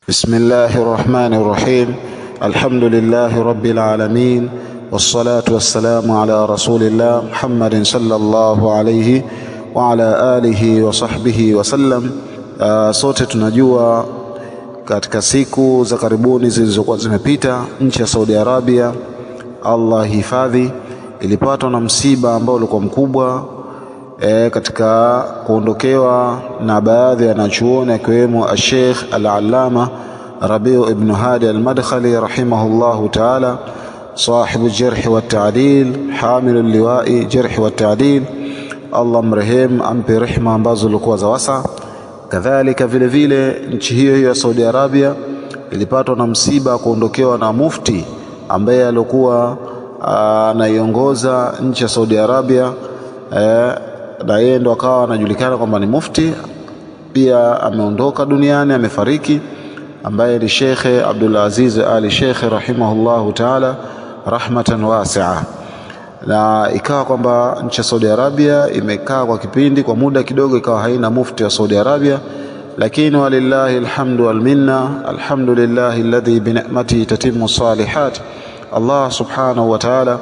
بسم الله الرحمن الرحيم. الحمد لله رب العالمين، والصلاة والسلام على رسول الله محمد صلى الله عليه وعلى آله وصحبه وسلم. Sote tunajua katika siku za karibuni zilizokuwa zimepita, nchi ya Saudi Arabia, Allah hifadhi, ilipatwa na msiba ambao ulikuwa mkubwa katika kuondokewa na baadhi ya wanachuoni akiwemo Sheikh Al-Allama Rabi' ibn Hadi Al-Madkhali rahimahullahu ta'ala, sahibu jarh wa ta'dil, hamilu liwa'i jarh wa ta'dil. Allah mrehemu, ampe rehema ambazo zilikuwa za wasa. Kadhalika vile vile nchi hiyo ya Saudi Arabia ilipatwa na msiba kuondokewa na mufti ambaye alikuwa anaiongoza nchi ya Saudi Arabia, na yeye ndo akawa anajulikana kwamba ni mufti. Pia ameondoka duniani, amefariki, ambaye ni Sheikh Abdul Aziz Ali Sheikh rahimahullahu ta'ala rahmatan wasi'a. Na ikawa kwamba nchi ya Saudi Arabia imekaa kwa kipindi, kwa muda kidogo, ikawa haina mufti wa Saudi Arabia, lakini walillahi alhamdu wal minna, alhamdulillahi alladhi bi ni'matihi tatimmu salihat. Allah subhanahu wa ta'ala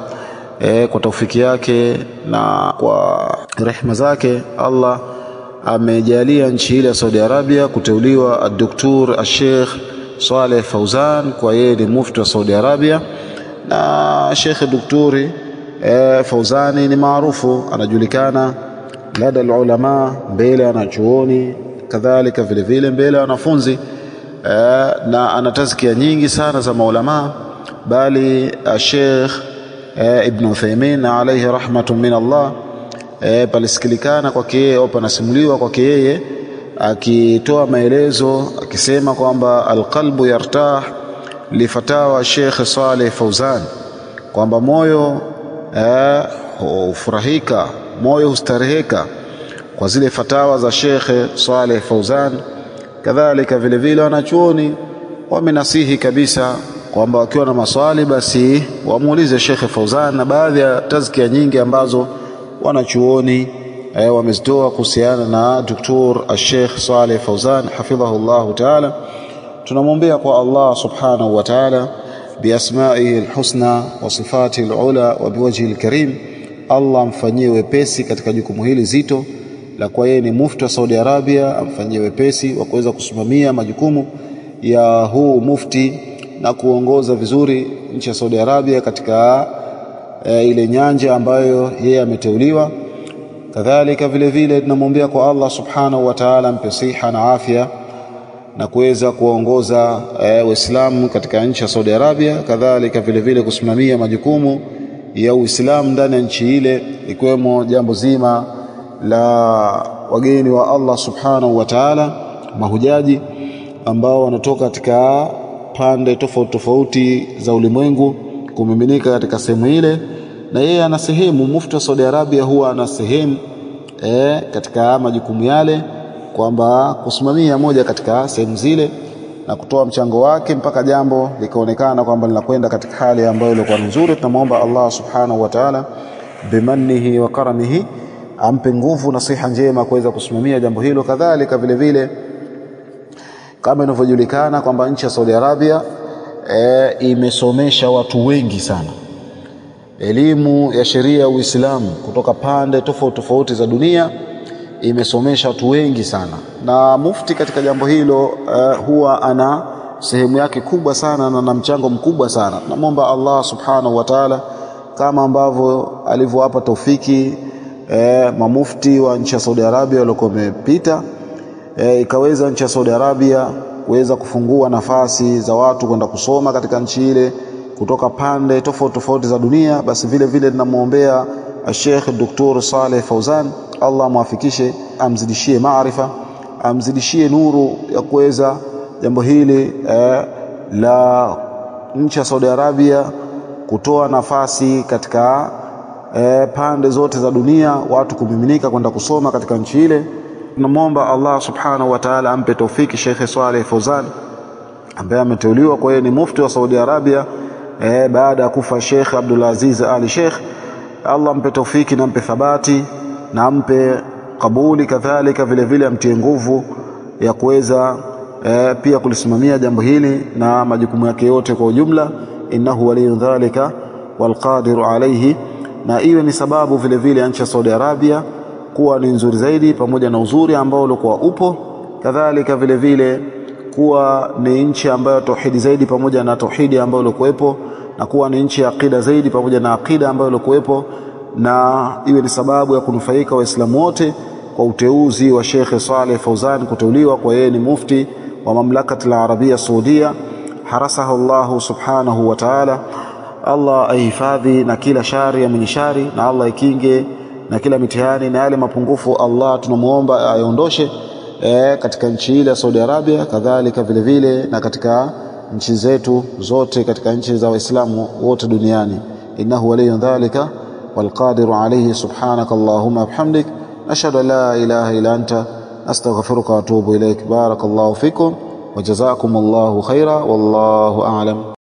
kwa taufiki yake na kwa rehema zake, Allah amejalia nchi ile ya Saudi Arabia kuteuliwa ad-Doktor Sheikh Saleh Fauzan kwa yeye ni mufti wa Saudi Arabia. Na Sheikh Doktori Fauzani ni maarufu, anajulikana lada ulama, mbele wanachuoni, kadhalika vile vile mbele wanafunzi, na ana tazkia nyingi sana za maulama, bali Sheikh Ibn Uthaymeen alayhi rahmatun min Allah palisikilikana kwake yeye au panasimuliwa kwake yeye akitoa maelezo akisema kwamba alqalbu yartah li fatawa Sheikh Saleh Fauzan, kwamba moyo hufurahika, moyo hustareheka kwa zile fatawa za Sheikh Saleh Fauzan. Kadhalika vile vile wanachuoni wamenasihi kabisa kwamba wakiwa na maswali basi wamuulize Sheikh Fauzan, na baadhi ya tazkia nyingi ambazo wanachuoni wamezitoa kuhusiana na Dr. Sheikh Saleh Fauzan hafidhahullahu ta'ala. Tunamwombea kwa Allah subhanahu wa ta'ala biasma'ihi alhusna wa sifatihi alula wa biwajhihi alkarim, Allah amfanyie wepesi katika jukumu hili zito la kwa yeye ni mufti wa Saudi Arabia, amfanyie wepesi wa kuweza kusimamia majukumu ya huu mufti na kuongoza vizuri nchi ya Saudi Arabia katika ile nyanja ambayo yeye ameteuliwa. Kadhalika vile vile tunamwombea kwa Allah subhanahu wa ta'ala ampe siha na afya na kuweza kuongoza Uislamu katika nchi ya Saudi Arabia, kadhalika vile vile kusimamia majukumu ya Uislamu ndani ya nchi ile, ikiwemo jambo zima la wageni wa Allah subhanahu wa ta'ala, mahujaji ambao wanatoka katika pande tofauti tofauti za ulimwengu kumiminika katika sehemu ile. Na yeye ana sehemu, mufti wa Saudi Arabia huwa ana sehemu katika majukumu yale, kwamba kusimamia moja katika sehemu zile na kutoa mchango wake mpaka jambo likaonekana kwamba linakwenda katika hali ambayo ilikuwa nzuri. Tunamuomba Allah subhanahu wa ta'ala bimannihi wa karamihi ampe nguvu na siha njema kuweza kusimamia jambo hilo. Kadhalika vile vile kama inavyojulikana kwamba nchi ya Saudi Arabia imesomesha watu wengi sana elimu ya sheria ya Uislamu kutoka pande tofauti tofauti za dunia, imesomesha watu wengi sana, na mufti katika jambo hilo huwa ana sehemu yake kubwa sana na na mchango mkubwa sana. Namuomba Allah subhanahu wa ta'ala kama ambavyo alivyowapa taufiki mamufti wa nchi ya Saudi Arabia waliokuwa wamepita, ikaweza nchi ya Saudi Arabia kuweza kufungua nafasi za watu kwenda kusoma katika nchi ile kutoka pande tofauti tofauti za dunia, basi vile vile tunamuombea Sheikh Dr. Saleh Fauzan, Allah muafikishe, amzidishie maarifa, amzidishie nuru ya kuweza jambo hili la nchi ya Saudi Arabia kutoa nafasi katika pande zote za dunia, watu kumiminika kwenda kusoma katika nchi ile. Tunamwomba Allah subhanahu wa ta'ala ampe taufiki Sheikh Saleh Fauzan ambaye ameteuliwa kwa yeye ni mufti wa Saudi Arabia baada ya kufa Sheikh Abdul Aziz Ali Sheikh. Allah ampe taufiki na ampe thabati na ampe kabuli, kadhalika vile vile amtie nguvu ya kuweza pia kulisimamia jambo hili na majukumu yake yote kwa ujumla. Innahu waliyyu dhalika walqadiru alayhi. Na iwe ni sababu vile vile nchi ya Saudi Arabia kuwa ni nzuri zaidi, pamoja na uzuri ambao ulikuwa upo, kadhalika vile vile kuwa ni nchi ambayo tauhidi zaidi pamoja na tauhidi ambayo ilikuwepo, na kuwa ni nchi ya akida zaidi pamoja na akida ambayo ilikuwepo, na iwe ni sababu ya kunufaika Waislamu wote kwa uteuzi wa Sheikh Saleh Fauzan kuteuliwa kwa yeye ni mufti wa mamlakati al-Arabia Saudia. Harasahu Allah subhanahu wa ta'ala. Allah ahifadhi na kila shari ya mwenye shari, na Allah ikinge na kila mitihani na yale mapungufu. Allah tunamuomba ayondoshe katika nchi ile ya Saudi Arabia, kadhalika vile vile na katika nchi zetu zote, katika nchi za Waislamu wote duniani. Innahu waliyyu dhalika walqadiru alayhi. Subhanaka Allahumma bihamdik, ashhadu an la ilaha illa anta, astaghfiruka wa atubu ilaik. Barakallahu fikum wa jazakumullahu khaira, wallahu a'lam.